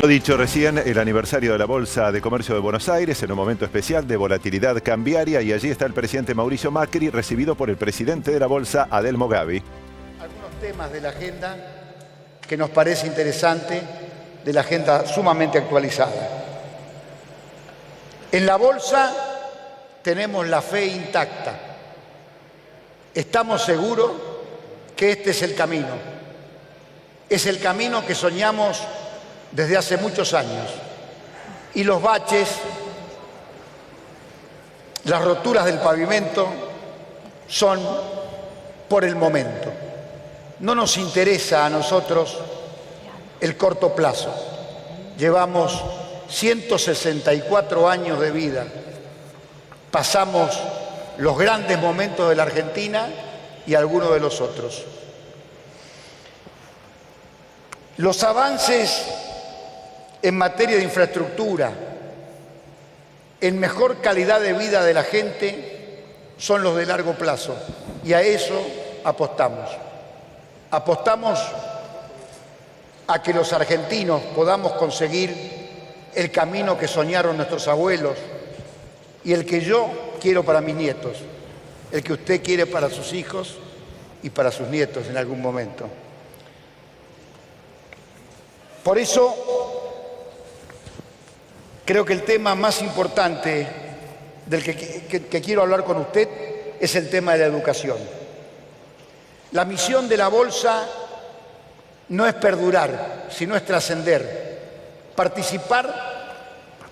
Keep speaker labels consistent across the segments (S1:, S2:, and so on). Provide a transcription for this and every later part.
S1: Lo dicho recién, el aniversario de la Bolsa de Comercio de Buenos Aires, en un momento especial de volatilidad cambiaria, y allí está el presidente Mauricio Macri, recibido por el presidente de la Bolsa, Adelmo Gavi.
S2: Algunos temas de la agenda que nos parece interesante, de la agenda sumamente actualizada. En la Bolsa tenemos la fe intacta. Estamos seguros que este es el camino. Es el camino que soñamos desde hace muchos años. Y los baches, las roturas del pavimento son por el momento. No nos interesa a nosotros el corto plazo. Llevamos 164 años de vida. Pasamos los grandes momentos de la Argentina y algunos de los otros. Los avances en materia de infraestructura, en mejor calidad de vida de la gente, son los de largo plazo. Y a eso apostamos. Apostamos a que los argentinos podamos conseguir el camino que soñaron nuestros abuelos y el que yo quiero para mis nietos, el que usted quiere para sus hijos y para sus nietos en algún momento. Por eso, creo que el tema más importante del que quiero hablar con usted es el tema de la educación. La misión de la Bolsa no es perdurar, sino es trascender, participar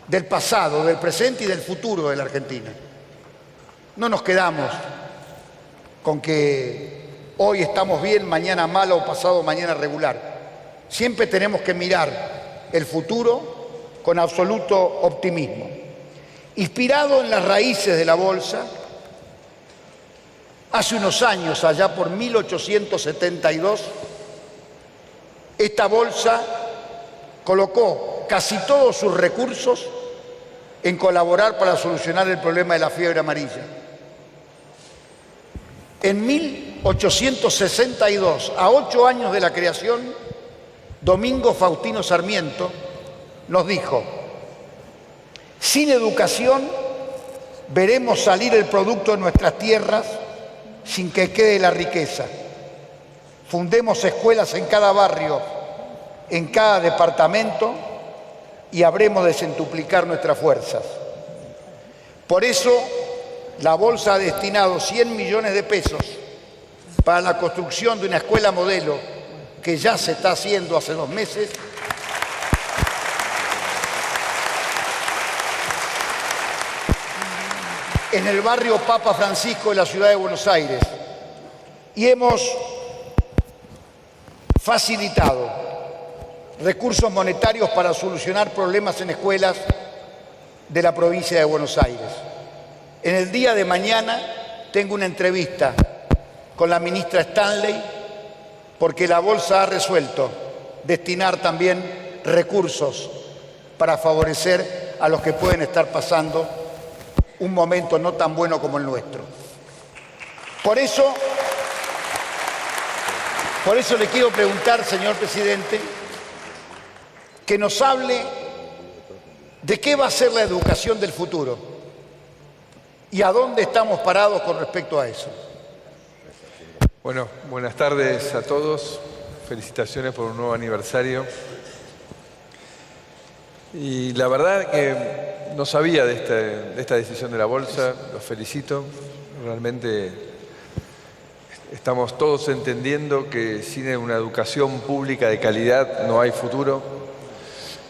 S2: del pasado, del presente y del futuro de la Argentina. No nos quedamos con que hoy estamos bien, mañana mal o pasado mañana regular. Siempre tenemos que mirar el futuro con absoluto optimismo. Inspirado en las raíces de la Bolsa, hace unos años, allá por 1872, esta Bolsa colocó casi todos sus recursos en colaborar para solucionar el problema de la fiebre amarilla. En 1862, a 8 años de la creación, Domingo Faustino Sarmiento nos dijo: sin educación veremos salir el producto de nuestras tierras sin que quede la riqueza. Fundemos escuelas en cada barrio, en cada departamento, y habremos de centuplicar nuestras fuerzas. Por eso, la Bolsa ha destinado 100 millones de pesos para la construcción de una escuela modelo que ya se está haciendo hace 2 meses, en el barrio Papa Francisco de la ciudad de Buenos Aires, y hemos facilitado recursos monetarios para solucionar problemas en escuelas de la provincia de Buenos Aires. En el día de mañana tengo una entrevista con la ministra Stanley, porque la Bolsa ha resuelto destinar también recursos para favorecer a los que pueden estar pasando un momento no tan bueno como el nuestro. Por eso le quiero preguntar, señor presidente, que nos hable de qué va a ser la educación del futuro y a dónde estamos parados con respecto a eso.
S3: Bueno, buenas tardes a todos. Felicitaciones por un nuevo aniversario. Y la verdad que no sabía de esta decisión de la Bolsa. Los felicito. Realmente estamos todos entendiendo que sin una educación pública de calidad no hay futuro.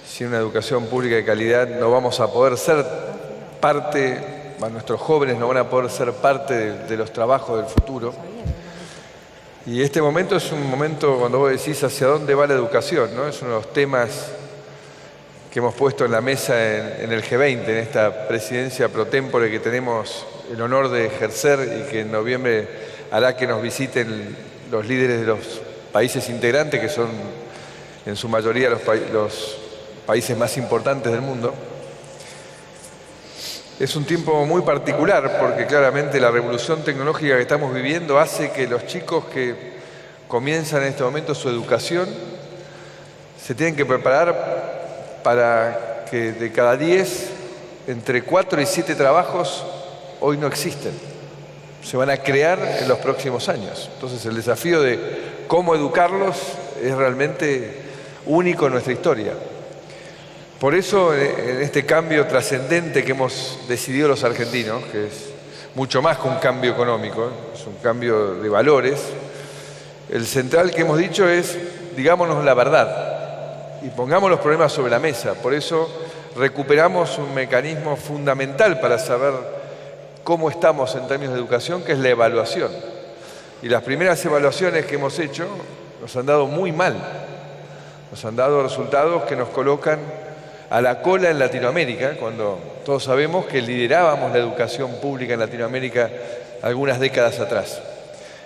S3: Sin una educación pública de calidad no vamos a poder ser parte, nuestros jóvenes no van a poder ser parte de los trabajos del futuro. Y este momento es un momento cuando vos decís hacia dónde va la educación, ¿no? Es uno de los temas que hemos puesto en la mesa en el G20, en esta presidencia pro tempore que tenemos el honor de ejercer y que en noviembre hará que nos visiten los líderes de los países integrantes, que son en su mayoría los países más importantes del mundo. Es un tiempo muy particular porque claramente la revolución tecnológica que estamos viviendo hace que los chicos que comienzan en este momento su educación se tienen que preparar para que de cada 10, entre 4 y 7 trabajos hoy no existen. Se van a crear en los próximos años. Entonces el desafío de cómo educarlos es realmente único en nuestra historia. Por eso, en este cambio trascendente que hemos decidido los argentinos, que es mucho más que un cambio económico, es un cambio de valores, el central que hemos dicho es, digámonos la verdad y pongamos los problemas sobre la mesa. Por eso recuperamos un mecanismo fundamental para saber cómo estamos en términos de educación, que es la evaluación. Y las primeras evaluaciones que hemos hecho nos han dado muy mal. Nos han dado resultados que nos colocan a la cola en Latinoamérica, cuando todos sabemos que liderábamos la educación pública en Latinoamérica algunas décadas atrás.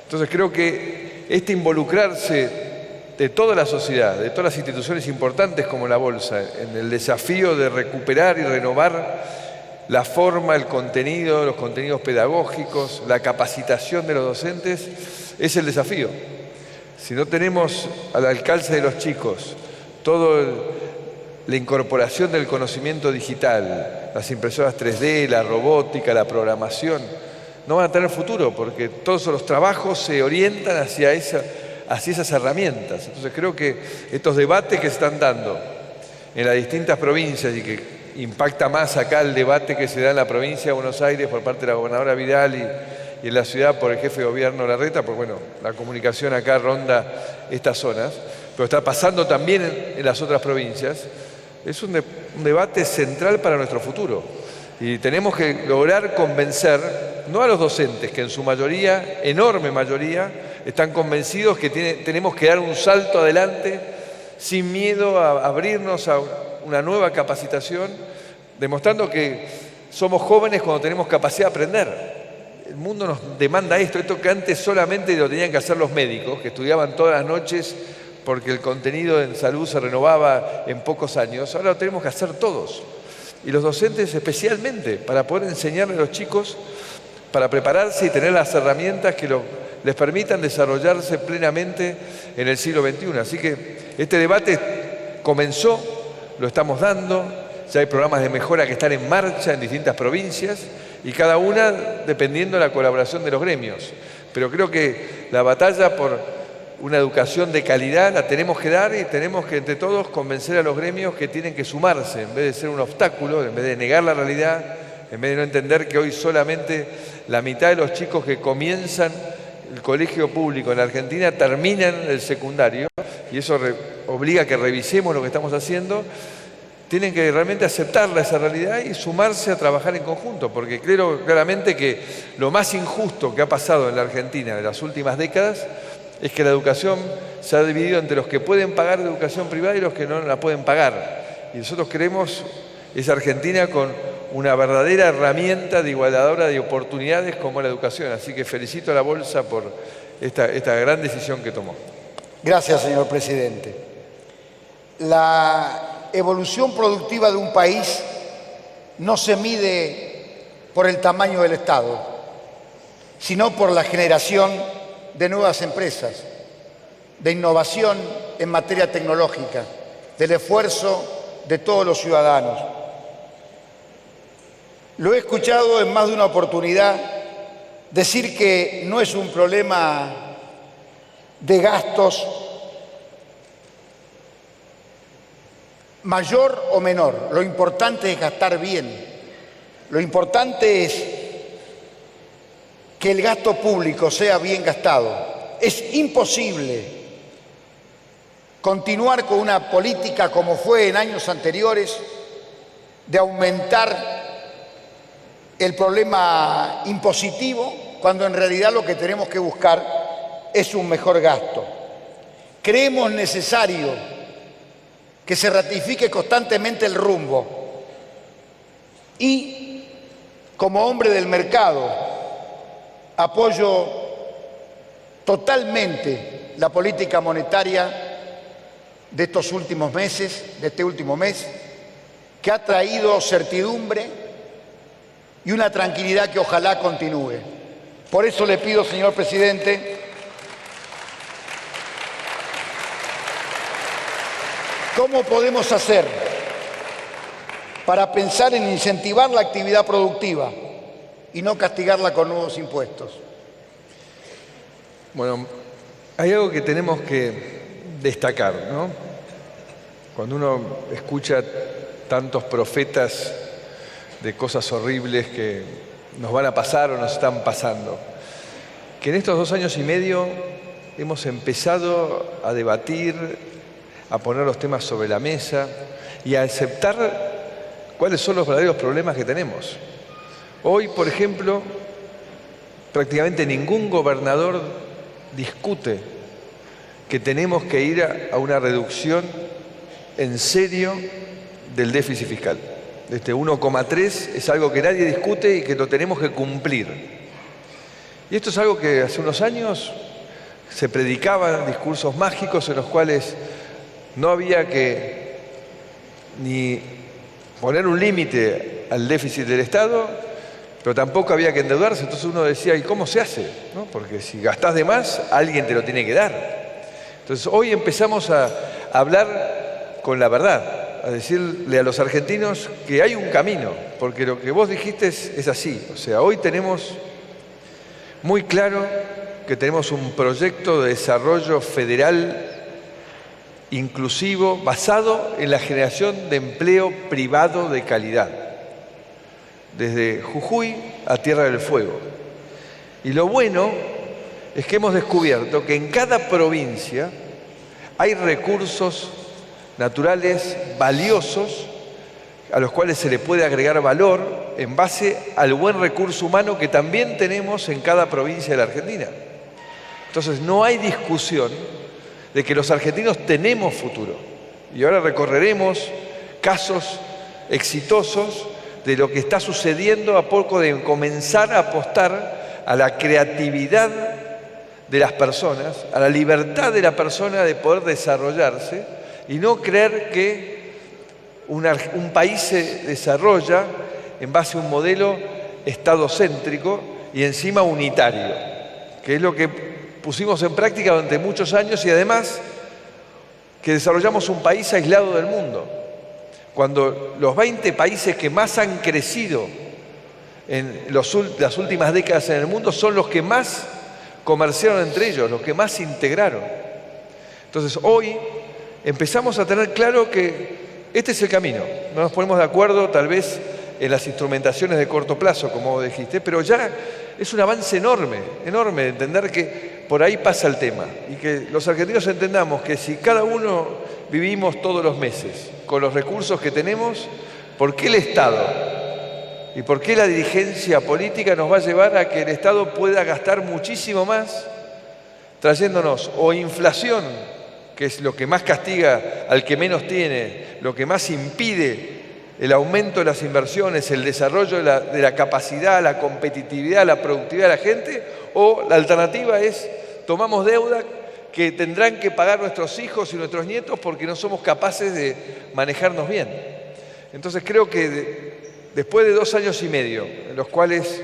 S3: Entonces creo que este involucrarse de toda la sociedad, de todas las instituciones importantes como la Bolsa, en el desafío de recuperar y renovar la forma, el contenido, los contenidos pedagógicos, la capacitación de los docentes, es el desafío. Si no tenemos al alcance de los chicos toda la incorporación del conocimiento digital, las impresoras 3D, la robótica, la programación, no van a tener futuro porque todos los trabajos se orientan hacia esas herramientas. Entonces creo que estos debates que se están dando en las distintas provincias y que impacta más acá el debate que se da en la provincia de Buenos Aires por parte de la gobernadora Vidal y en la ciudad por el jefe de gobierno Larreta, porque bueno, la comunicación acá ronda estas zonas, pero está pasando también en las otras provincias. Es un debate central para nuestro futuro y tenemos que lograr convencer, no a los docentes, que en su mayoría, enorme mayoría, están convencidos que tenemos que dar un salto adelante sin miedo a abrirnos a una nueva capacitación, demostrando que somos jóvenes cuando tenemos capacidad de aprender. El mundo nos demanda esto que antes solamente lo tenían que hacer los médicos, que estudiaban todas las noches porque el contenido en salud se renovaba en pocos años. Ahora lo tenemos que hacer todos. Y los docentes especialmente, para poder enseñarle a los chicos, para prepararse y tener las herramientas que les permitan desarrollarse plenamente en el siglo XXI. Así que este debate comenzó, lo estamos dando, ya hay programas de mejora que están en marcha en distintas provincias y cada una dependiendo de la colaboración de los gremios. Pero creo que la batalla por una educación de calidad la tenemos que dar y tenemos que entre todos convencer a los gremios que tienen que sumarse en vez de ser un obstáculo, en vez de negar la realidad, en vez de no entender que hoy solamente la mitad de los chicos que comienzan el colegio público en la Argentina terminan el secundario y eso obliga a que revisemos lo que estamos haciendo. Tienen que realmente aceptar esa realidad y sumarse a trabajar en conjunto, porque creo claramente que lo más injusto que ha pasado en la Argentina en las últimas décadas es que la educación se ha dividido entre los que pueden pagar educación privada y los que no la pueden pagar. Y nosotros queremos esa Argentina con una verdadera herramienta de igualadora de oportunidades como la educación. Así que felicito a la Bolsa por esta gran decisión que tomó.
S2: Gracias, señor presidente. La evolución productiva de un país no se mide por el tamaño del Estado, sino por la generación de nuevas empresas, de innovación en materia tecnológica, del esfuerzo de todos los ciudadanos. Lo he escuchado en más de una oportunidad decir que no es un problema de gastos mayor o menor. Lo importante es gastar bien. Lo importante es que el gasto público sea bien gastado. Es imposible continuar con una política como fue en años anteriores de aumentar el problema impositivo cuando en realidad lo que tenemos que buscar es un mejor gasto. Creemos necesario que se ratifique constantemente el rumbo y, como hombre del mercado, apoyo totalmente la política monetaria de estos últimos meses, de este último mes, que ha traído certidumbre y una tranquilidad que ojalá continúe. Por eso le pido, señor presidente, ¿cómo podemos hacer para pensar en incentivar la actividad productiva y no castigarla con nuevos impuestos.
S3: Bueno, hay algo que tenemos que destacar, ¿no? Cuando uno escucha tantos profetas de cosas horribles que nos van a pasar o nos están pasando, que en estos 2 años y medio hemos empezado a debatir, a poner los temas sobre la mesa y a aceptar cuáles son los verdaderos problemas que tenemos. Hoy, por ejemplo, prácticamente ningún gobernador discute que tenemos que ir a una reducción en serio del déficit fiscal. Este 1,3 es algo que nadie discute y que lo tenemos que cumplir. Y esto es algo que hace unos años se predicaban discursos mágicos en los cuales no había que ni poner un límite al déficit del Estado, pero tampoco había que endeudarse. Entonces uno decía, ¿y cómo se hace? ¿No? Porque si gastás de más, alguien te lo tiene que dar. Entonces hoy empezamos a hablar con la verdad, a decirle a los argentinos que hay un camino, porque lo que vos dijiste es así. O sea, hoy tenemos muy claro que tenemos un proyecto de desarrollo federal inclusivo basado en la generación de empleo privado de calidad, desde Jujuy a Tierra del Fuego. Y lo bueno es que hemos descubierto que en cada provincia hay recursos naturales valiosos a los cuales se le puede agregar valor en base al buen recurso humano que también tenemos en cada provincia de la Argentina. Entonces no hay discusión de que los argentinos tenemos futuro. Y ahora recorreremos casos exitosos de lo que está sucediendo a poco de comenzar a apostar a la creatividad de las personas, a la libertad de la persona de poder desarrollarse y no creer que un país se desarrolla en base a un modelo estadocéntrico y encima unitario, que es lo que pusimos en práctica durante muchos años y además que desarrollamos un país aislado del mundo. Cuando los 20 países que más han crecido en las últimas décadas en el mundo son los que más comerciaron entre ellos, los que más se integraron. Entonces hoy empezamos a tener claro que este es el camino. No nos ponemos de acuerdo tal vez en las instrumentaciones de corto plazo, como vos dijiste, pero ya es un avance enorme, enorme de entender que por ahí pasa el tema y que los argentinos entendamos que si cada uno vivimos todos los meses con los recursos que tenemos, ¿por qué el Estado y por qué la dirigencia política nos va a llevar a que el Estado pueda gastar muchísimo más trayéndonos o inflación, que es lo que más castiga al que menos tiene, lo que más impide el aumento de las inversiones, el desarrollo de la capacidad, la competitividad, la productividad de la gente, o la alternativa es tomamos deuda que tendrán que pagar nuestros hijos y nuestros nietos porque no somos capaces de manejarnos bien. Entonces creo que después de 2 años y medio, en los cuales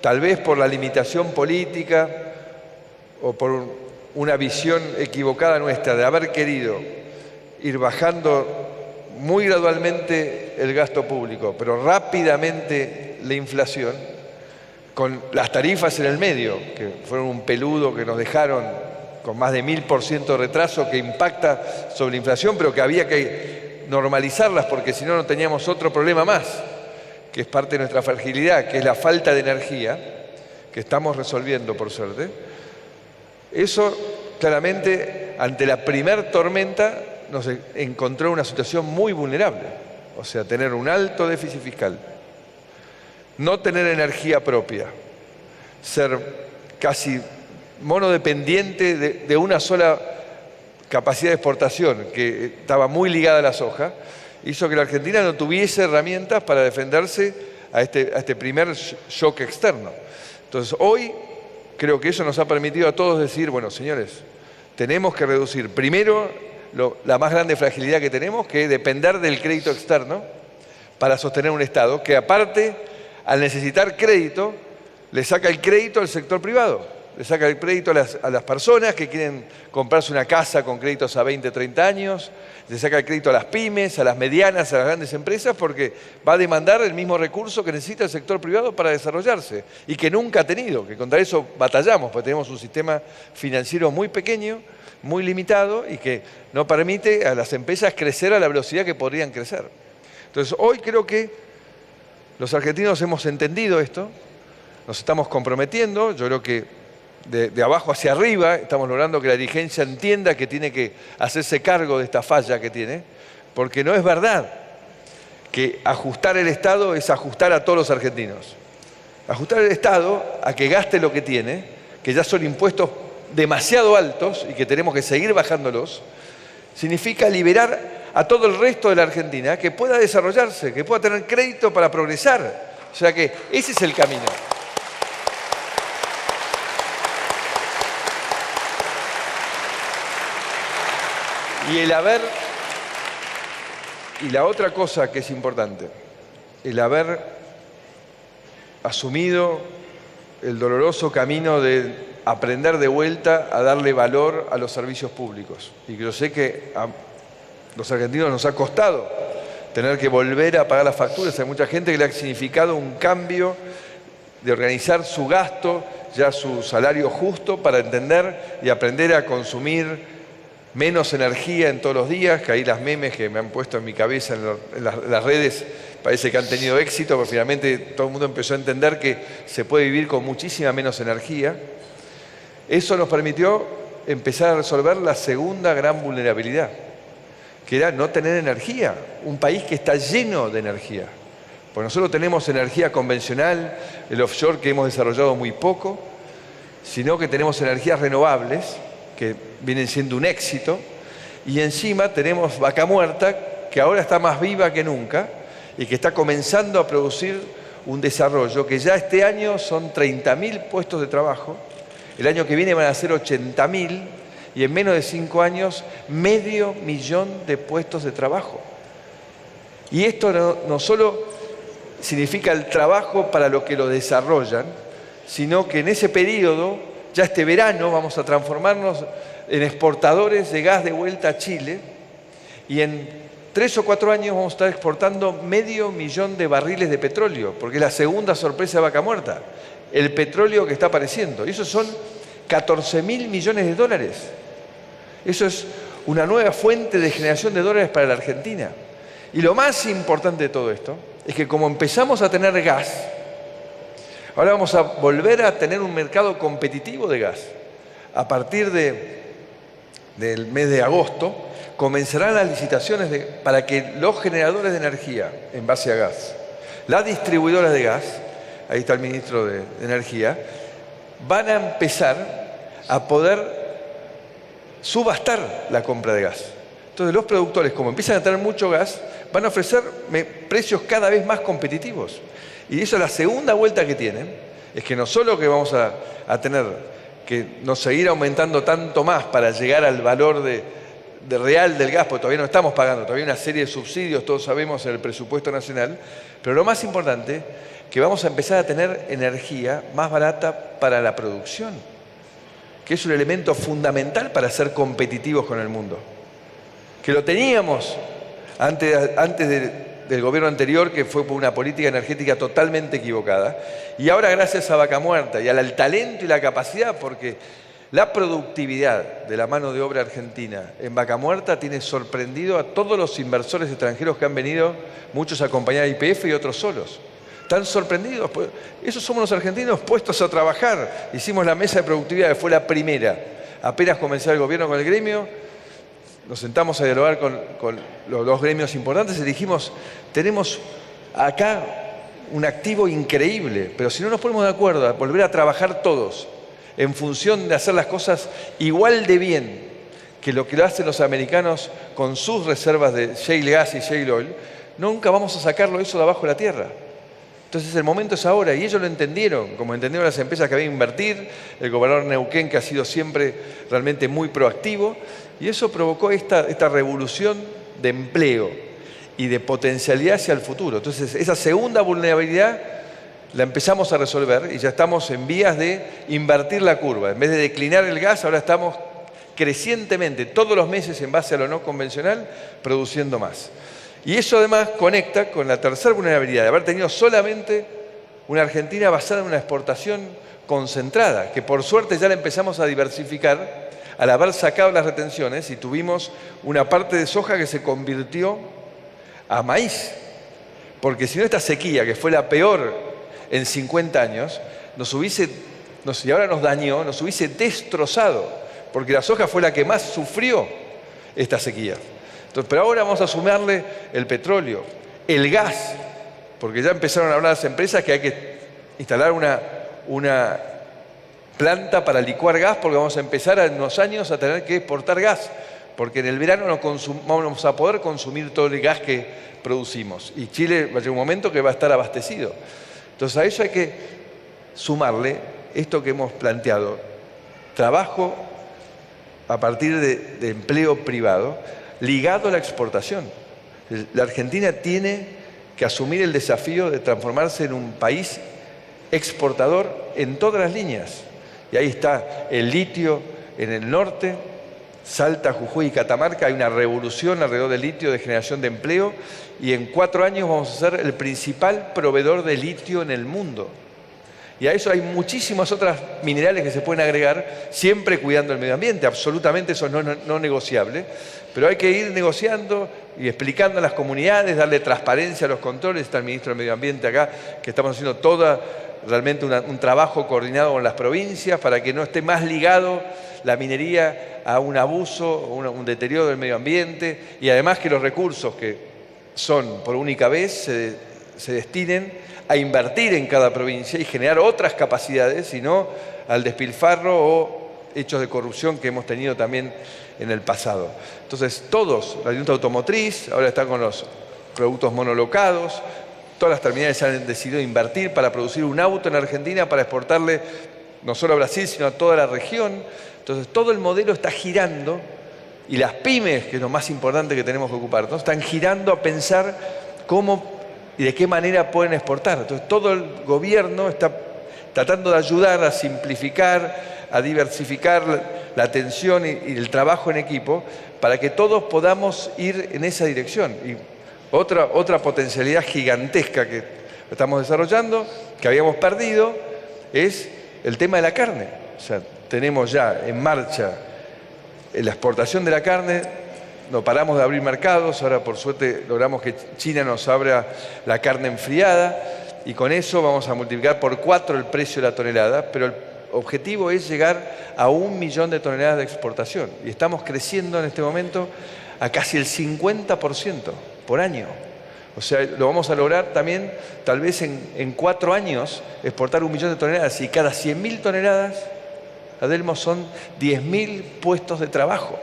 S3: tal vez por la limitación política o por una visión equivocada nuestra de haber querido ir bajando muy gradualmente el gasto público, pero rápidamente la inflación, con las tarifas en el medio, que fueron un peludo que nos dejaron con más de 1000% de retraso, que impacta sobre la inflación, pero que había que normalizarlas porque si no, no teníamos otro problema más, que es parte de nuestra fragilidad, que es la falta de energía, que estamos resolviendo por suerte. Eso claramente, ante la primer tormenta, nos encontró una situación muy vulnerable. O sea, tener un alto déficit fiscal, no tener energía propia, ser casi monodependiente de una sola capacidad de exportación que estaba muy ligada a la soja, hizo que la Argentina no tuviese herramientas para defenderse a este primer shock externo. Entonces, hoy creo que eso nos ha permitido a todos decir, bueno, señores, tenemos que reducir primero la más grande fragilidad que tenemos, que es depender del crédito externo para sostener un Estado, que aparte, al necesitar crédito, le saca el crédito al sector privado. le saca el crédito a las personas que quieren comprarse una casa con créditos a 20, 30 años, le saca el crédito a las pymes, a las medianas, a las grandes empresas, porque va a demandar el mismo recurso que necesita el sector privado para desarrollarse y que nunca ha tenido, que contra eso batallamos, porque tenemos un sistema financiero muy pequeño, muy limitado y que no permite a las empresas crecer a la velocidad que podrían crecer. Entonces, hoy creo que los argentinos hemos entendido esto, nos estamos comprometiendo, yo creo que de abajo hacia arriba estamos logrando que la dirigencia entienda que tiene que hacerse cargo de esta falla que tiene, porque no es verdad que ajustar el Estado es ajustar a todos los argentinos. Ajustar el Estado a que gaste lo que tiene, que ya son impuestos demasiado altos y que tenemos que seguir bajándolos, significa liberar a todo el resto de la Argentina que pueda desarrollarse, que pueda tener crédito para progresar. O sea que ese es el camino. Y la otra cosa que es importante, el haber asumido el doloroso camino de aprender de vuelta a darle valor a los servicios públicos. Y yo sé que a los argentinos nos ha costado tener que volver a pagar las facturas. Hay mucha gente que le ha significado un cambio de organizar su gasto, ya su salario justo, para entender y aprender a consumir menos energía en todos los días, que ahí las memes que me han puesto en mi cabeza en las redes parece que han tenido éxito, porque finalmente todo el mundo empezó a entender que se puede vivir con muchísima menos energía. Eso nos permitió empezar a resolver la segunda gran vulnerabilidad, que era no tener energía. Un país que está lleno de energía. Pues nosotros tenemos energía convencional, el offshore que hemos desarrollado muy poco, sino que tenemos energías renovables, que vienen siendo un éxito, y encima tenemos Vaca Muerta, que ahora está más viva que nunca y que está comenzando a producir un desarrollo que ya este año son 30.000 puestos de trabajo, el año que viene van a ser 80.000 y en menos de 5 años 500.000 de puestos de trabajo. Y esto no solo significa el trabajo para los que lo desarrollan, sino que en ese periodo, ya este verano, vamos a transformarnos en exportadores de gas de vuelta a Chile y en 3 o 4 años vamos a estar exportando 500.000 de barriles de petróleo, porque es la segunda sorpresa de Vaca Muerta, el petróleo que está apareciendo. Y eso son 14.000 millones de dólares. Eso es una nueva fuente de generación de dólares para la Argentina. Y lo más importante de todo esto es que como empezamos a tener gas, ahora vamos a volver a tener un mercado competitivo de gas. A partir del mes de agosto comenzarán las licitaciones para que los generadores de energía en base a gas, las distribuidoras de gas, ahí está el ministro de Energía, van a empezar a poder subastar la compra de gas. Entonces los productores, como empiezan a tener mucho gas, van a ofrecer precios cada vez más competitivos. Y eso es la segunda vuelta que tienen, es que no solo que vamos a tener que no seguir aumentando tanto más para llegar al valor de real del gas, porque todavía no estamos pagando, todavía hay una serie de subsidios, todos sabemos, en el presupuesto nacional, pero lo más importante, que vamos a empezar a tener energía más barata para la producción, que es un elemento fundamental para ser competitivos con el mundo. Que lo teníamos antes del gobierno anterior, que fue por una política energética totalmente equivocada, y ahora gracias a Vaca Muerta y al talento y la capacidad, porque la productividad de la mano de obra argentina en Vaca Muerta tiene sorprendido a todos los inversores extranjeros que han venido, muchos a acompañar a YPF y otros solos. Están sorprendidos, pues esos somos los argentinos puestos a trabajar. Hicimos la mesa de productividad, que fue la primera. Apenas comenzó el gobierno con el gremio, nos sentamos a dialogar con los dos gremios importantes y dijimos, tenemos acá un activo increíble, pero si no nos ponemos de acuerdo a volver a trabajar todos en función de hacer las cosas igual de bien que lo que lo hacen los americanos con sus reservas de shale gas y shale oil, nunca vamos a sacarlo eso de abajo de la tierra. Entonces el momento es ahora, y ellos lo entendieron, como entendieron las empresas que habían invertir, el gobernador Neuquén, que ha sido siempre realmente muy proactivo, y eso provocó esta revolución de empleo y de potencialidad hacia el futuro. Entonces esa segunda vulnerabilidad la empezamos a resolver y ya estamos en vías de invertir la curva. En vez de declinar el gas, ahora estamos crecientemente, todos los meses en base a lo no convencional, produciendo más. Y eso además conecta con la tercera vulnerabilidad, de haber tenido solamente una Argentina basada en una exportación concentrada, que por suerte ya la empezamos a diversificar al haber sacado las retenciones y tuvimos una parte de soja que se convirtió a maíz. Porque si no, esta sequía, que fue la peor en 50 años, y ahora nos dañó, nos hubiese destrozado, porque la soja fue la que más sufrió esta sequía. Entonces, pero ahora vamos a sumarle el petróleo, el gas, porque ya empezaron a hablar las empresas que hay que instalar una planta para licuar gas, porque vamos a empezar en unos años a tener que exportar gas, porque en el verano no vamos a poder consumir todo el gas que producimos. Y Chile va a llegar un momento que va a estar abastecido. Entonces a eso hay que sumarle esto que hemos planteado, trabajo a partir de empleo privado, ligado a la exportación. La Argentina tiene que asumir el desafío de transformarse en un país exportador en todas las líneas. Y ahí está el litio en el norte, Salta, Jujuy y Catamarca. Hay una revolución alrededor del litio de generación de empleo y en 4 años vamos a ser el principal proveedor de litio en el mundo. Y a eso hay muchísimas otras minerales que se pueden agregar, siempre cuidando el medio ambiente. Absolutamente eso es no negociable. Pero hay que ir negociando y explicando a las comunidades, darle transparencia a los controles. Está el ministro del Medio Ambiente acá, que estamos haciendo realmente un trabajo coordinado con las provincias para que no esté más ligado la minería a un abuso, un deterioro del medio ambiente, y además que los recursos que son por única vez se destinen a invertir en cada provincia y generar otras capacidades, y no al despilfarro o hechos de corrupción que hemos tenido también en el pasado. Entonces todos, la industria automotriz, ahora está con los productos monolocados, todas las terminales han decidido invertir para producir un auto en Argentina para exportarle no solo a Brasil, sino a toda la región. Entonces todo el modelo está girando y las pymes, que es lo más importante que tenemos que ocupar, ¿no?, están girando a pensar cómo y de qué manera pueden exportar. Entonces todo el gobierno está tratando de ayudar a simplificar, a diversificar la atención y el trabajo en equipo para que todos podamos ir en esa dirección. Y otra potencialidad gigantesca que estamos desarrollando, que habíamos perdido, es el tema de la carne. O sea, tenemos ya en marcha la exportación de la carne, no paramos de abrir mercados, ahora por suerte logramos que China nos abra la carne enfriada y con eso vamos a multiplicar por 4 el precio de la tonelada, pero el objetivo es llegar a 1 millón de toneladas de exportación y estamos creciendo en este momento a casi el 50% por año. O sea, lo vamos a lograr también, tal vez en 4 años, exportar 1 millón de toneladas y cada 100.000 toneladas, Adelmo, son 10.000 puestos de trabajo.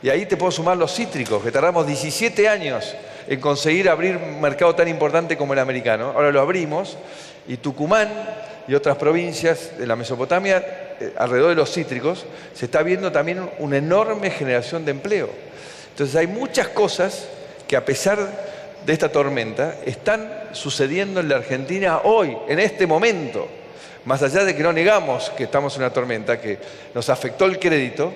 S3: Y ahí te puedo sumar los cítricos, que tardamos 17 años en conseguir abrir un mercado tan importante como el americano. Ahora lo abrimos y Tucumán y otras provincias de la Mesopotamia, alrededor de los cítricos, se está viendo también una enorme generación de empleo. Entonces hay muchas cosas que a pesar de esta tormenta están sucediendo en la Argentina hoy, en este momento. Más allá de que no negamos que estamos en una tormenta, que nos afectó el crédito,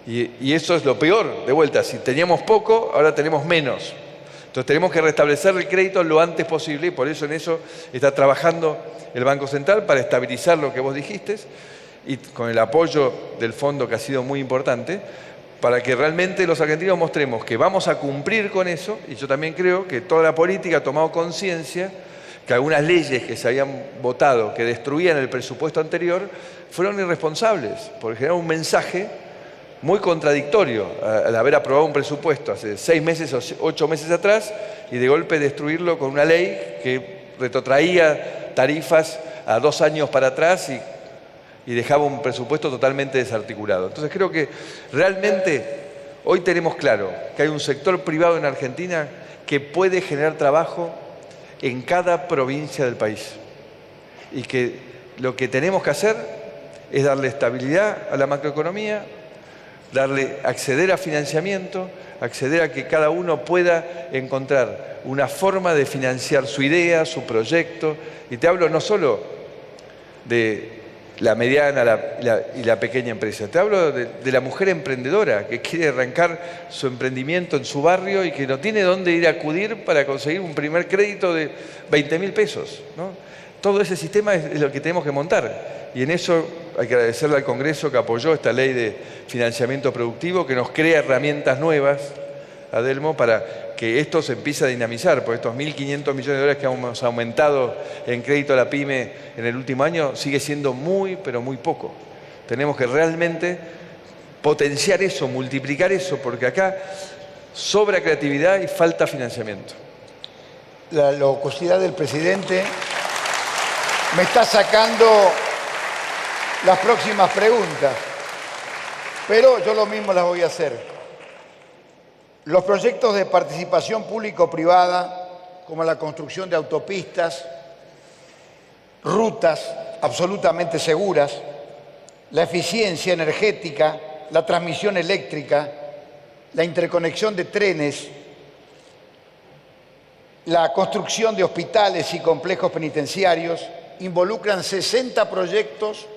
S3: y eso es lo peor, de vuelta, si teníamos poco, ahora tenemos menos. Entonces tenemos que restablecer el crédito lo antes posible y por eso en eso está trabajando el Banco Central para estabilizar lo que vos dijiste y con el apoyo del fondo que ha sido muy importante para que realmente los argentinos mostremos que vamos a cumplir con eso y yo también creo que toda la política ha tomado conciencia que algunas leyes que se habían votado que destruían el presupuesto anterior fueron irresponsables por generar un mensaje muy contradictorio al haber aprobado un presupuesto hace 6 meses o 8 meses atrás y de golpe destruirlo con una ley que retrotraía tarifas a 2 años para atrás y dejaba un presupuesto totalmente desarticulado. Entonces creo que realmente hoy tenemos claro que hay un sector privado en Argentina que puede generar trabajo en cada provincia del país y que lo que tenemos que hacer es darle estabilidad a la macroeconomía, acceder a financiamiento, acceder a que cada uno pueda encontrar una forma de financiar su idea, su proyecto. Y te hablo no solo de la mediana y la pequeña empresa, te hablo de la mujer emprendedora que quiere arrancar su emprendimiento en su barrio y que no tiene dónde ir a acudir para conseguir un primer crédito de 20.000 pesos, ¿no? Todo ese sistema es lo que tenemos que montar. Y en eso hay que agradecerle al Congreso que apoyó esta ley de financiamiento productivo, que nos crea herramientas nuevas, Adelmo, para que esto se empiece a dinamizar, porque estos 1.500 millones de dólares que hemos aumentado en crédito a la PYME en el último año sigue siendo muy, pero muy poco. Tenemos que realmente potenciar eso, multiplicar eso, porque acá sobra creatividad y falta financiamiento.
S2: La locuacidad del presidente me está sacando las próximas preguntas, pero yo lo mismo las voy a hacer. Los proyectos de participación público-privada, como la construcción de autopistas, rutas absolutamente seguras, la eficiencia energética, la transmisión eléctrica, la interconexión de trenes, la construcción de hospitales y complejos penitenciarios, involucran 60 proyectos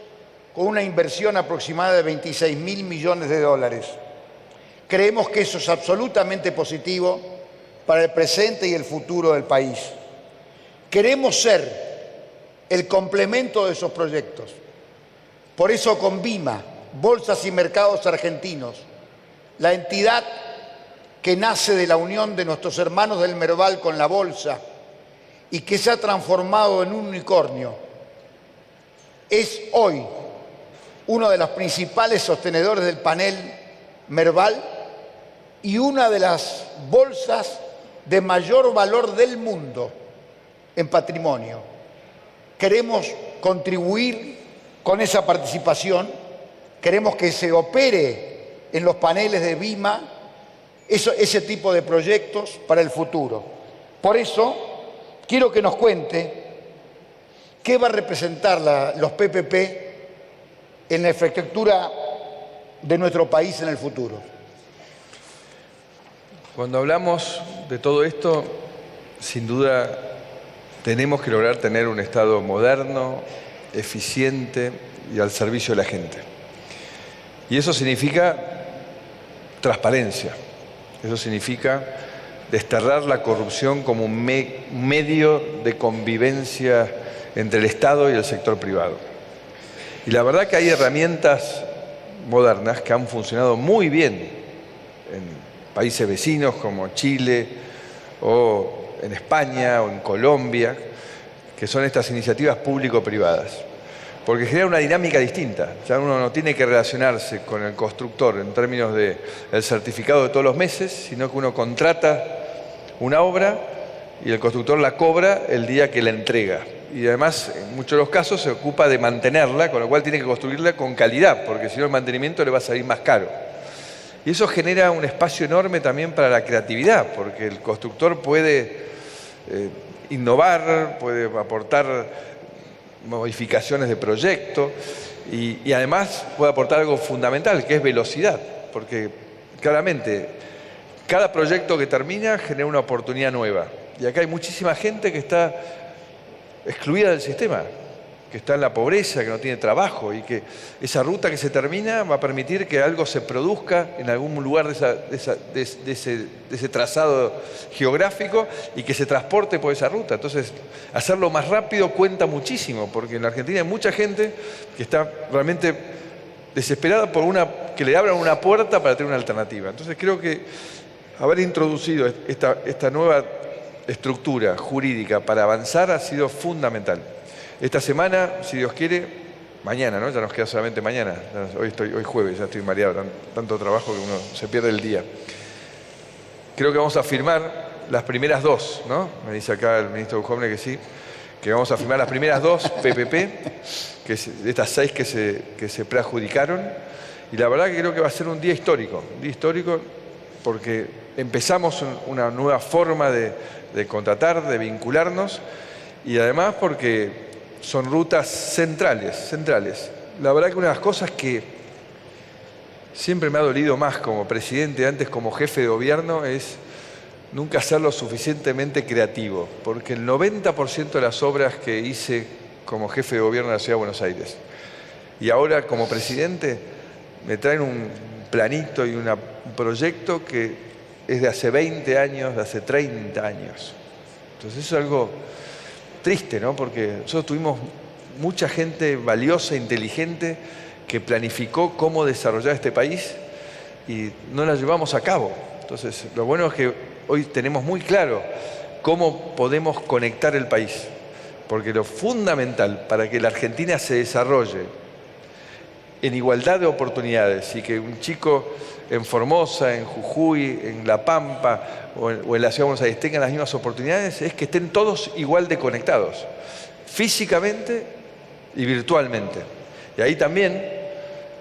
S2: con una inversión aproximada de 26.000 millones de dólares. Creemos que eso es absolutamente positivo para el presente y el futuro del país. Queremos ser el complemento de esos proyectos. Por eso con BIMA, Bolsas y Mercados Argentinos, la entidad que nace de la unión de nuestros hermanos del Merval con la Bolsa y que se ha transformado en un unicornio, es hoy uno de los principales sostenedores del panel Merval y una de las bolsas de mayor valor del mundo en patrimonio. Queremos contribuir con esa participación, queremos que se opere en los paneles de BIMA ese tipo de proyectos para el futuro. Por eso, quiero que nos cuente qué va a representar los PPP en la infraestructura de nuestro país en el futuro.
S3: Cuando hablamos de todo esto, sin duda tenemos que lograr tener un Estado moderno, eficiente y al servicio de la gente. Y eso significa transparencia, eso significa desterrar la corrupción como un medio de convivencia entre el Estado y el sector privado. Y la verdad que hay herramientas modernas que han funcionado muy bien en países vecinos como Chile o en España o en Colombia, que son estas iniciativas público-privadas, porque genera una dinámica distinta. Ya uno no tiene que relacionarse con el constructor en términos del certificado de todos los meses, sino que uno contrata una obra y el constructor la cobra el día que la entrega. Y además, en muchos de los casos, se ocupa de mantenerla, con lo cual tiene que construirla con calidad, porque si no el mantenimiento le va a salir más caro. Y eso genera un espacio enorme también para la creatividad, porque el constructor puede innovar, puede aportar modificaciones de proyecto y además puede aportar algo fundamental, que es velocidad, porque claramente cada proyecto que termina genera una oportunidad nueva. Y acá hay muchísima gente que está excluida del sistema, que está en la pobreza, que no tiene trabajo, y que esa ruta que se termina va a permitir que algo se produzca en algún lugar de ese trazado geográfico y que se transporte por esa ruta. Entonces, hacerlo más rápido cuenta muchísimo, porque en la Argentina hay mucha gente que está realmente desesperada por que le abran una puerta para tener una alternativa. Entonces, creo que haber introducido esta nueva estructura jurídica para avanzar ha sido fundamental. Esta semana, si Dios quiere, mañana, ¿no? Ya nos queda solamente mañana. Hoy jueves, ya estoy mareado, tanto trabajo que uno se pierde el día. Creo que vamos a firmar las primeras dos, ¿no? Me dice acá el ministro Duhovne que sí, que vamos a firmar las primeras dos PPP, de estas 6 que se preadjudicaron. Y la verdad que creo que va a ser un día histórico porque empezamos una nueva forma de contratar, de vincularnos, y además porque son rutas centrales. La verdad que una de las cosas que siempre me ha dolido más como presidente, antes como jefe de gobierno, es nunca ser lo suficientemente creativo, porque el 90% de las obras que hice como jefe de gobierno de la Ciudad de Buenos Aires y ahora como presidente me traen un planito y un proyecto que es de hace 20 años, de hace 30 años. Entonces eso es algo triste, ¿no? Porque nosotros tuvimos mucha gente valiosa, inteligente, que planificó cómo desarrollar este país y no la llevamos a cabo. Entonces, lo bueno es que hoy tenemos muy claro cómo podemos conectar el país, porque lo fundamental para que la Argentina se desarrolle en igualdad de oportunidades y que un chico en Formosa, en Jujuy, en La Pampa o en la Ciudad de Buenos Aires tengan las mismas oportunidades, es que estén todos igual de conectados, físicamente y virtualmente. Y ahí también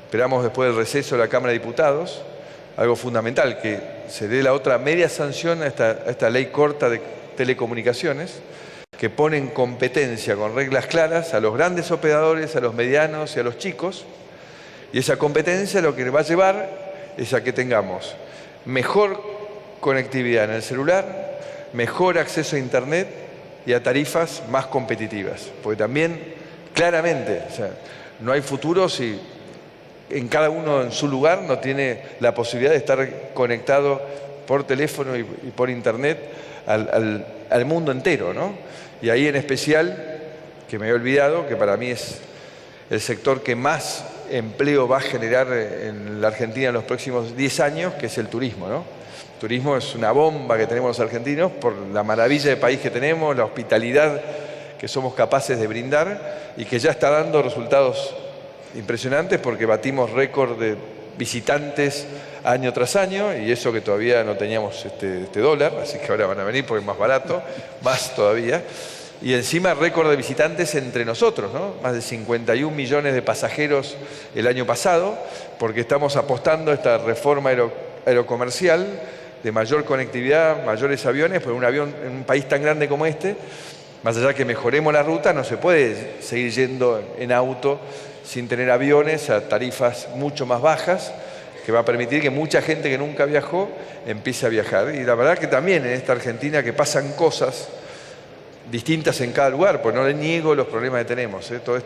S3: esperamos después del receso de la Cámara de Diputados, algo fundamental, que se dé la otra media sanción a esta ley corta de telecomunicaciones, que pone en competencia con reglas claras a los grandes operadores, a los medianos y a los chicos, y esa competencia lo que va a llevar es a que tengamos mejor conectividad en el celular, mejor acceso a Internet y a tarifas más competitivas, porque también claramente, o sea, no hay futuro si en cada uno en su lugar no tiene la posibilidad de estar conectado por teléfono y por Internet al mundo entero, ¿no? Y ahí en especial, que me había olvidado, que para mí es el sector que más empleo va a generar en la Argentina en los próximos 10 años, que es el turismo, ¿no? El turismo es una bomba que tenemos los argentinos por la maravilla de país que tenemos, la hospitalidad que somos capaces de brindar y que ya está dando resultados impresionantes porque batimos récord de visitantes año tras año y eso que todavía no teníamos este dólar, así que ahora van a venir porque es más barato, más todavía. Y encima récord de visitantes entre nosotros, ¿no? Más de 51 millones de pasajeros el año pasado, porque estamos apostando a esta reforma aerocomercial de mayor conectividad, mayores aviones, porque un avión en un país tan grande como este, más allá que mejoremos la ruta, no se puede seguir yendo en auto sin tener aviones a tarifas mucho más bajas, que va a permitir que mucha gente que nunca viajó empiece a viajar. Y la verdad que también en esta Argentina que pasan cosas distintas en cada lugar, pues no le niego los problemas que tenemos, todo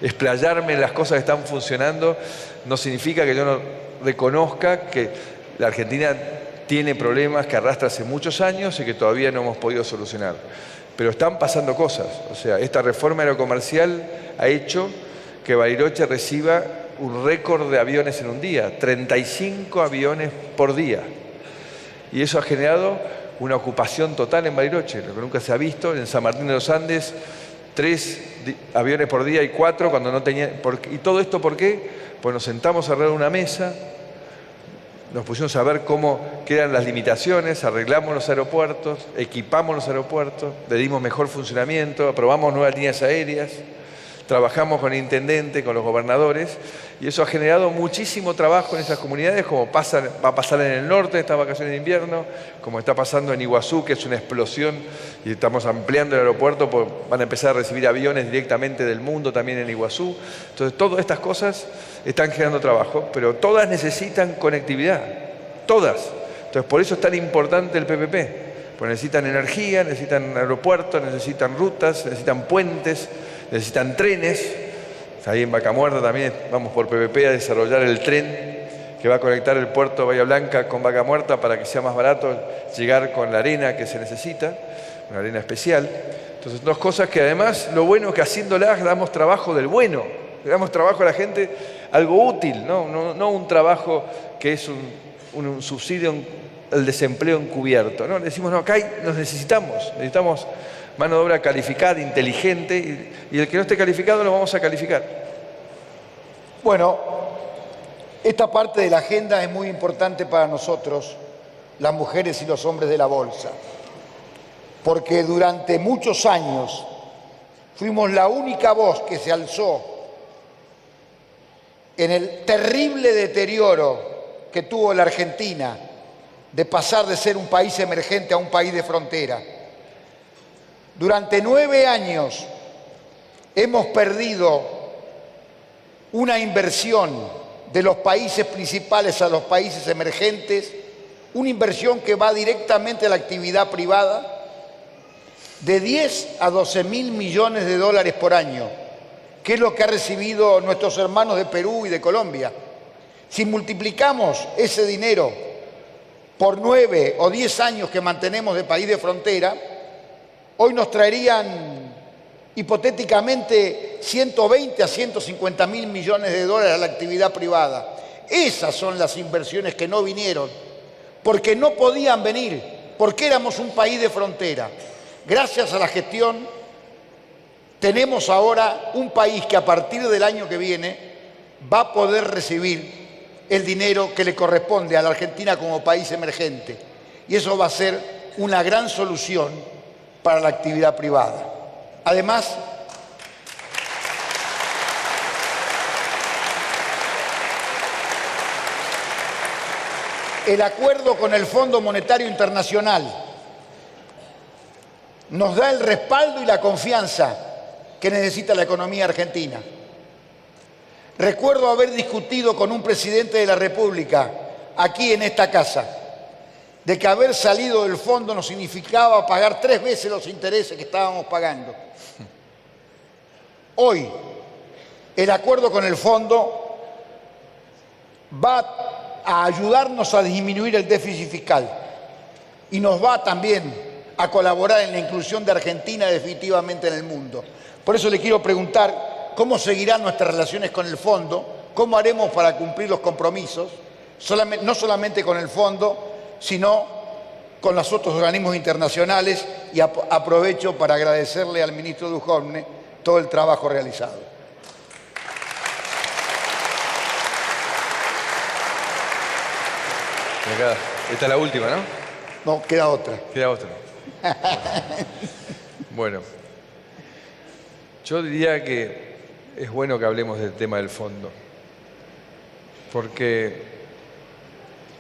S3: explayarme en las cosas que están funcionando no significa que yo no reconozca que la Argentina tiene problemas que arrastra hace muchos años y que todavía no hemos podido solucionar. Pero están pasando cosas, o sea, esta reforma aerocomercial ha hecho que Bariloche reciba un récord de aviones en un día, 35 aviones por día. Y eso ha generado una ocupación total en Bariloche, lo que nunca se ha visto. En San Martín de los Andes, 3 aviones por día y 4 cuando no tenía... ¿Y todo esto por qué? Pues nos sentamos alrededor de una mesa, nos pusimos a ver qué eran las limitaciones, arreglamos los aeropuertos, equipamos los aeropuertos, le dimos mejor funcionamiento, aprobamos nuevas líneas aéreas, trabajamos con el intendente, con los gobernadores, y eso ha generado muchísimo trabajo en esas comunidades, como va a pasar en el norte estas vacaciones de invierno, como está pasando en Iguazú, que es una explosión, y estamos ampliando el aeropuerto, pues van a empezar a recibir aviones directamente del mundo también en Iguazú. Entonces, todas estas cosas están generando trabajo, pero todas necesitan conectividad, todas. Entonces, por eso es tan importante el PPP, porque necesitan energía, necesitan aeropuertos, necesitan rutas, necesitan puentes, necesitan trenes. Ahí en Vaca Muerta también vamos por PPP a desarrollar el tren que va a conectar el puerto de Bahía Blanca con Vaca Muerta para que sea más barato llegar con la arena que se necesita, una arena especial. Entonces, dos cosas que además, lo bueno es que haciéndolas damos trabajo del bueno, le damos trabajo a la gente, algo útil, no un trabajo que es un subsidio al desempleo encubierto. ¿No? Le decimos, no, acá nos necesitamos mano de obra calificada, inteligente, y el que no esté calificado lo vamos a calificar.
S2: Bueno, esta parte de la agenda es muy importante para nosotros, las mujeres y los hombres de la Bolsa, porque durante muchos años fuimos la única voz que se alzó en el terrible deterioro que tuvo la Argentina de pasar de ser un país emergente a un país de frontera. Durante 9 años hemos perdido una inversión de los países principales a los países emergentes, una inversión que va directamente a la actividad privada, de 10 a 12 mil millones de dólares por año, que es lo que han recibido nuestros hermanos de Perú y de Colombia. Si multiplicamos ese dinero por 9 o 10 años que mantenemos de país de frontera, hoy nos traerían hipotéticamente 120 a 150 mil millones de dólares a la actividad privada. Esas son las inversiones que no vinieron, porque no podían venir, porque éramos un país de frontera. Gracias a la gestión, tenemos ahora un país que a partir del año que viene va a poder recibir el dinero que le corresponde a la Argentina como país emergente. Y eso va a ser una gran solución para la actividad privada. Además, el acuerdo con el Fondo Monetario Internacional nos da el respaldo y la confianza que necesita la economía argentina. Recuerdo haber discutido con un presidente de la República aquí en esta casa de que haber salido del fondo nos significaba pagar 3 veces los intereses que estábamos pagando. Hoy, el acuerdo con el fondo va a ayudarnos a disminuir el déficit fiscal y nos va también a colaborar en la inclusión de Argentina definitivamente en el mundo. Por eso le quiero preguntar cómo seguirán nuestras relaciones con el fondo, cómo haremos para cumplir los compromisos, no solamente con el fondo, sino con los otros organismos internacionales, y aprovecho para agradecerle al ministro Dujovne todo el trabajo realizado.
S3: Esta es la última, ¿no?
S2: No, queda otra.
S3: Queda otra. Bueno, yo diría que es bueno que hablemos del tema del fondo, porque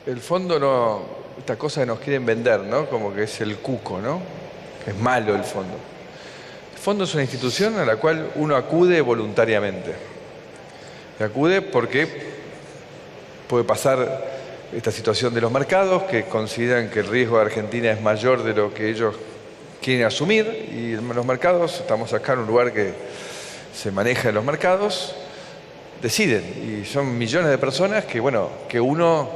S3: el fondo no, esta cosa que nos quieren vender, ¿no? Como que es el cuco, ¿no? Es malo el fondo. El fondo es una institución a la cual uno acude voluntariamente. Y acude porque puede pasar esta situación de los mercados, que consideran que el riesgo de Argentina es mayor de lo que ellos quieren asumir, y los mercados, estamos acá en un lugar que se maneja en los mercados, deciden, y son millones de personas que, bueno, que uno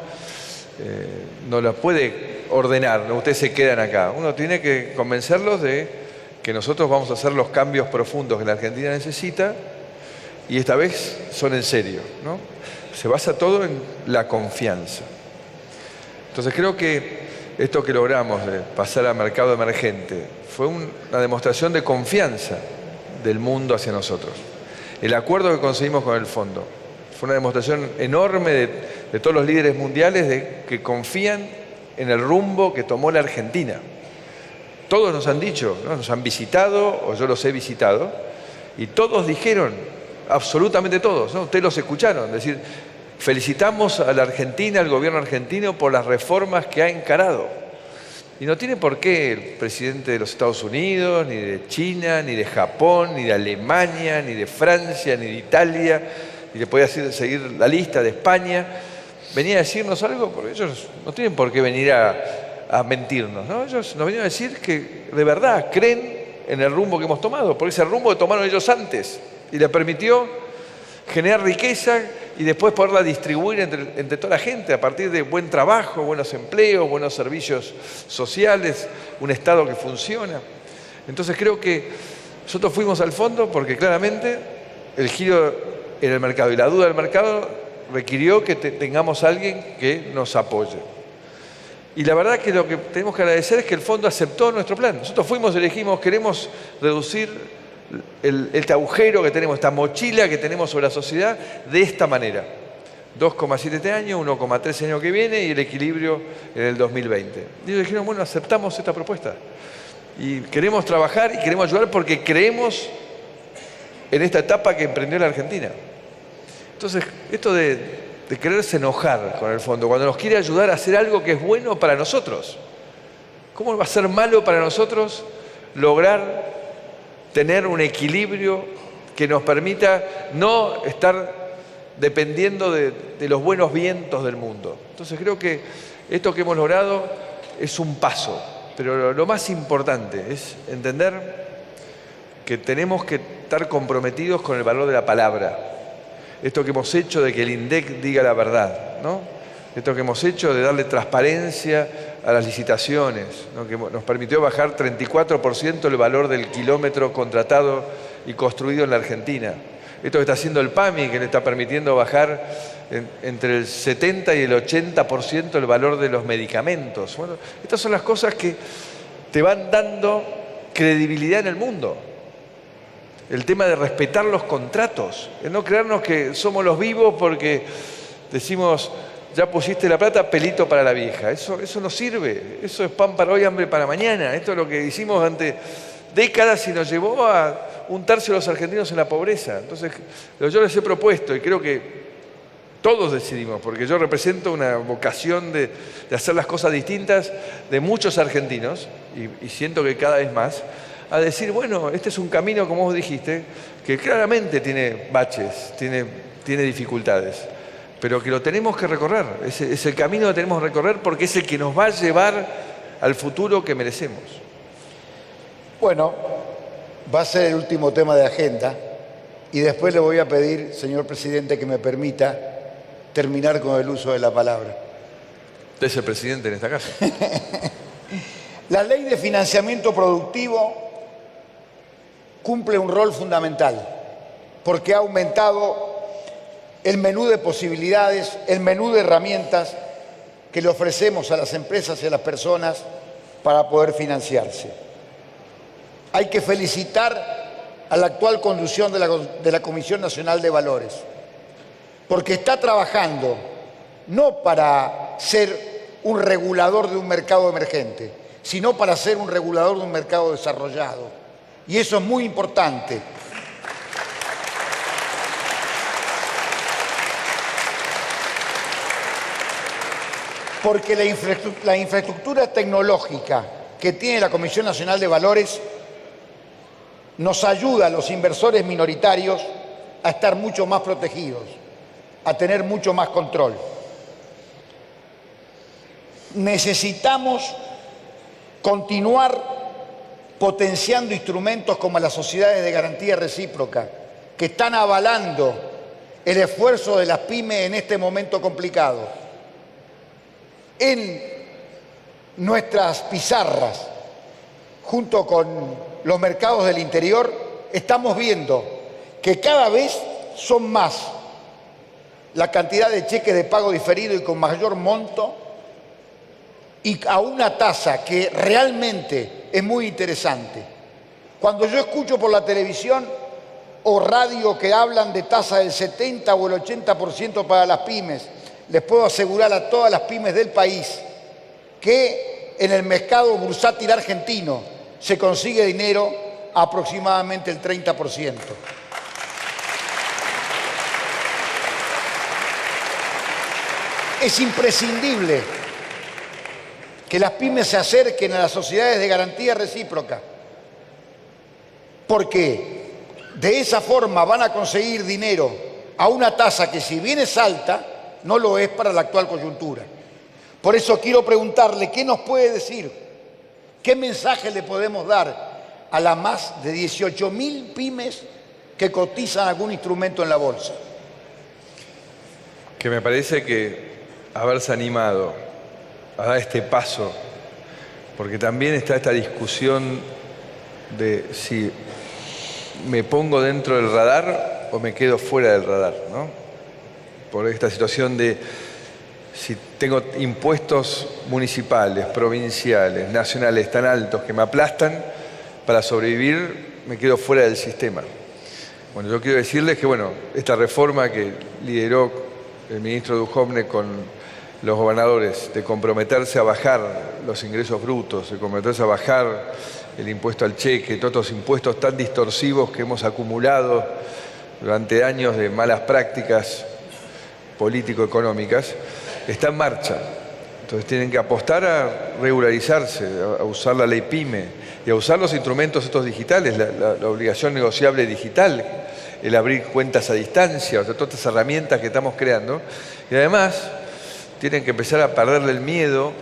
S3: no las puede ordenar, ¿no? Ustedes se quedan acá, uno tiene que convencerlos de que nosotros vamos a hacer los cambios profundos que la Argentina necesita, y esta vez son en serio, ¿no? Se basa todo en la confianza. Entonces creo que esto que logramos de pasar al mercado emergente fue una demostración de confianza del mundo hacia nosotros. El acuerdo que conseguimos con el fondo fue una demostración enorme de todos los líderes mundiales de que confían en el rumbo que tomó la Argentina. Todos nos han dicho, ¿no? Nos han visitado, o yo los he visitado, y todos dijeron, absolutamente todos, ¿no? Ustedes los escucharon, decir, felicitamos a la Argentina, al gobierno argentino, por las reformas que ha encarado. Y no tiene por qué el presidente de los Estados Unidos, ni de China, ni de Japón, ni de Alemania, ni de Francia, ni de Italia, y le podía seguir la lista de España, venía a decirnos algo, porque ellos no tienen por qué venir a mentirnos, ¿no? Ellos nos vinieron a decir que de verdad creen en el rumbo que hemos tomado, porque ese rumbo que tomaron ellos antes, y le permitió generar riqueza y después poderla distribuir entre toda la gente a partir de buen trabajo, buenos empleos, buenos servicios sociales, un Estado que funciona. Entonces creo que nosotros fuimos al fondo porque claramente el giro en el mercado y la duda del mercado requirió que tengamos a alguien que nos apoye. Y la verdad que lo que tenemos que agradecer es que el fondo aceptó nuestro plan. Nosotros fuimos y le dijimos, queremos reducir este agujero que tenemos, esta mochila que tenemos sobre la sociedad de esta manera. 2,7 este año, 1,3 el año que viene y el equilibrio en el 2020. Y ellos dijeron, bueno, aceptamos esta propuesta. Y queremos trabajar y queremos ayudar porque creemos en esta etapa que emprendió la Argentina. Entonces, esto de quererse enojar con el fondo, cuando nos quiere ayudar a hacer algo que es bueno para nosotros, ¿cómo va a ser malo para nosotros lograr tener un equilibrio que nos permita no estar dependiendo de los buenos vientos del mundo. Entonces creo que esto que hemos logrado es un paso, pero lo más importante es entender que tenemos que estar comprometidos con el valor de la palabra. Esto que hemos hecho de que el INDEC diga la verdad, ¿no? Esto que hemos hecho de darle transparencia a las licitaciones, ¿no? Que nos permitió bajar 34% el valor del kilómetro contratado y construido en la Argentina. Esto que está haciendo el PAMI, que le está permitiendo bajar entre el 70 y el 80% el valor de los medicamentos. Bueno, estas son las cosas que te van dando credibilidad en el mundo. El tema de respetar los contratos, el no creernos que somos los vivos porque decimos, ya pusiste la plata, pelito para la vieja. Eso no sirve, eso es pan para hoy, hambre para mañana. Esto es lo que hicimos durante décadas y nos llevó a 1/3 de los argentinos en la pobreza. Entonces, yo les he propuesto, y creo que todos decidimos, porque yo represento una vocación de hacer las cosas distintas de muchos argentinos, y siento que cada vez más, a decir, bueno, este es un camino, como vos dijiste, que claramente tiene baches, tiene dificultades, pero que lo tenemos que recorrer. Es el camino que tenemos que recorrer porque es el que nos va a llevar al futuro que merecemos.
S2: Bueno, va a ser el último tema de agenda y después le voy a pedir, señor presidente, que me permita terminar con el uso de la palabra.
S3: Usted es el presidente en esta casa.
S2: La ley de financiamiento productivo cumple un rol fundamental porque ha aumentado el menú de posibilidades, el menú de herramientas que le ofrecemos a las empresas y a las personas para poder financiarse. Hay que felicitar a la actual conducción de la Comisión Nacional de Valores, porque está trabajando no para ser un regulador de un mercado emergente, sino para ser un regulador de un mercado desarrollado. Y eso es muy importante. Porque la infraestructura tecnológica que tiene la Comisión Nacional de Valores nos ayuda a los inversores minoritarios a estar mucho más protegidos, a tener mucho más control. Necesitamos continuar potenciando instrumentos como las sociedades de garantía recíproca, que están avalando el esfuerzo de las pymes en este momento complicado. En nuestras pizarras, junto con los mercados del interior, estamos viendo que cada vez son más la cantidad de cheques de pago diferido y con mayor monto y a una tasa que realmente es muy interesante. Cuando yo escucho por la televisión o radio que hablan de tasa del 70 o el 80% para las pymes, les puedo asegurar a todas las pymes del país que en el mercado bursátil argentino se consigue dinero a aproximadamente el 30%. Es imprescindible que las pymes se acerquen a las sociedades de garantía recíproca, porque de esa forma van a conseguir dinero a una tasa que, si bien es alta, no lo es para la actual coyuntura. Por eso quiero preguntarle, ¿qué nos puede decir? ¿Qué mensaje le podemos dar a las más de 18.000 pymes que cotizan algún instrumento en la bolsa?
S3: Que me parece que haberse animado a dar este paso, porque también está esta discusión de si me pongo dentro del radar o me quedo fuera del radar, ¿no? Por esta situación de si tengo impuestos municipales, provinciales, nacionales tan altos que me aplastan, para sobrevivir me quedo fuera del sistema. Bueno, yo quiero decirles que, bueno, esta reforma que lideró el ministro Duhovne con los gobernadores, de comprometerse a bajar los ingresos brutos, de comprometerse a bajar el impuesto al cheque, todos estos impuestos tan distorsivos que hemos acumulado durante años de malas prácticas político-económicas, está en marcha. Entonces tienen que apostar a regularizarse, a usar la ley PYME y a usar los instrumentos estos digitales, la obligación negociable digital, el abrir cuentas a distancia, o sea, todas estas herramientas que estamos creando. Y además tienen que empezar a perderle el miedo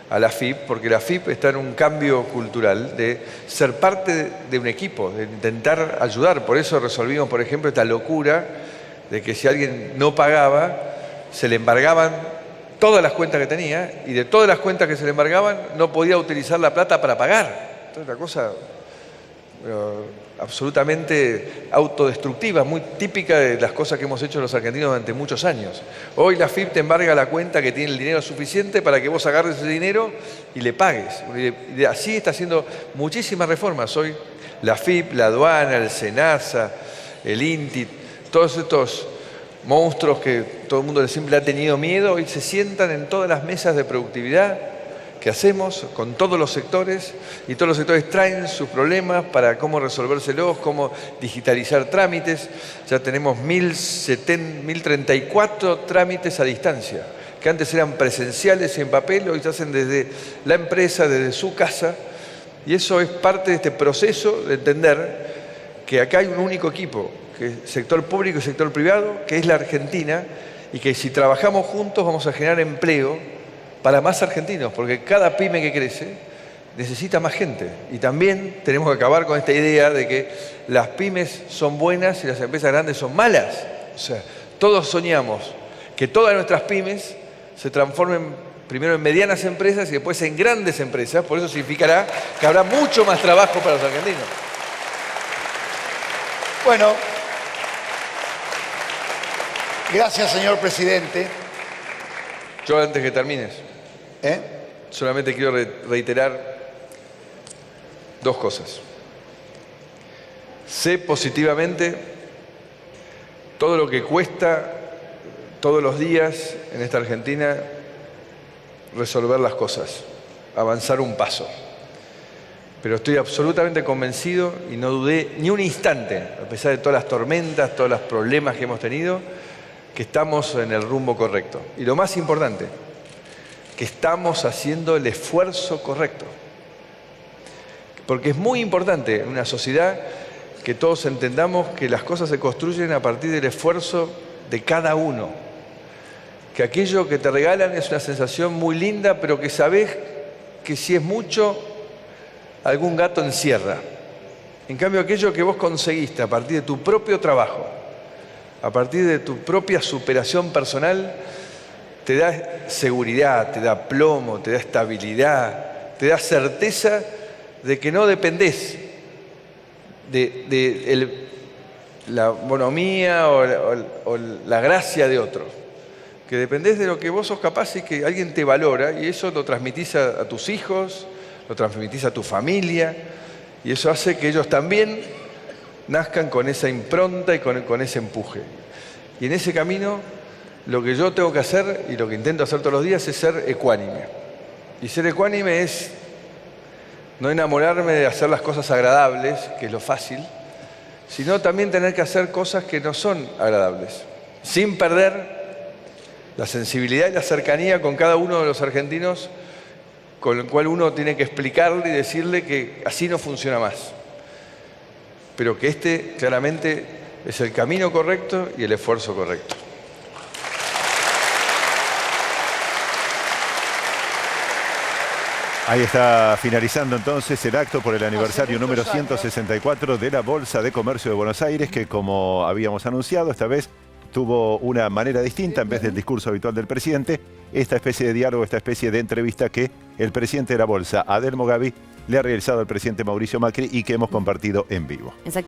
S3: a la AFIP, porque la AFIP está en un cambio cultural de ser parte de un equipo, de intentar ayudar. Por eso resolvimos, por ejemplo, esta locura de que si alguien no pagaba, se le embargaban todas las cuentas que tenía, y de todas las cuentas que se le embargaban no podía utilizar la plata para pagar. Entonces, una cosa absolutamente autodestructiva, muy típica de las cosas que hemos hecho los argentinos durante muchos años. Hoy la AFIP te embarga la cuenta que tiene el dinero suficiente para que vos agarres ese dinero y le pagues. Y así está haciendo muchísimas reformas. Hoy la AFIP, la aduana, el SENASA, el INTI, todos estos monstruos que todo el mundo siempre ha tenido miedo, hoy se sientan en todas las mesas de productividad que hacemos con todos los sectores, y todos los sectores traen sus problemas para cómo resolvérselos, cómo digitalizar trámites. Ya tenemos 1034 trámites a distancia, que antes eran presenciales y en papel, hoy se hacen desde la empresa, desde su casa, y eso es parte de este proceso de entender que acá hay un único equipo, que es sector público y sector privado, que es la Argentina, y que si trabajamos juntos vamos a generar empleo para más argentinos, porque cada pyme que crece necesita más gente. Y también tenemos que acabar con esta idea de que las pymes son buenas y las empresas grandes son malas. O sea, todos soñamos que todas nuestras pymes se transformen primero en medianas empresas y después en grandes empresas. Por eso significará que habrá mucho más trabajo para los argentinos.
S2: Bueno, gracias, señor presidente.
S3: Yo, antes que termines, solamente quiero reiterar dos cosas. Sé positivamente todo lo que cuesta todos los días en esta Argentina resolver las cosas, avanzar un paso. Pero estoy absolutamente convencido y no dudé ni un instante, a pesar de todas las tormentas, todos los problemas que hemos tenido, que estamos en el rumbo correcto. Y lo más importante, que estamos haciendo el esfuerzo correcto. Porque es muy importante en una sociedad que todos entendamos que las cosas se construyen a partir del esfuerzo de cada uno. Que aquello que te regalan es una sensación muy linda, pero que sabés que si es mucho, algún gato encierra. En cambio, aquello que vos conseguiste a partir de tu propio trabajo, a partir de tu propia superación personal, te da seguridad, te da plomo, te da estabilidad, te da certeza de que no dependés de la bonomía o la gracia de otro, que dependés de lo que vos sos capaz y que alguien te valora, y eso lo transmitís a tus hijos, lo transmitís a tu familia, y eso hace que ellos también nazcan con esa impronta y con ese empuje. Y en ese camino, lo que yo tengo que hacer y lo que intento hacer todos los días es ser ecuánime. Y ser ecuánime es no enamorarme de hacer las cosas agradables, que es lo fácil, sino también tener que hacer cosas que no son agradables, sin perder la sensibilidad y la cercanía con cada uno de los argentinos, con el cual uno tiene que explicarle y decirle que así no funciona más. Pero que este claramente es el camino correcto y el esfuerzo correcto.
S1: Ahí está finalizando entonces el acto por el aniversario número 164 de la Bolsa de Comercio de Buenos Aires, que, como habíamos anunciado, esta vez tuvo una manera distinta. En vez del discurso habitual del presidente, esta especie de diálogo, esta especie de entrevista que el presidente de la Bolsa, Adelmo Gavi, le ha realizado al presidente Mauricio Macri y que hemos compartido en vivo.
S4: Exacto.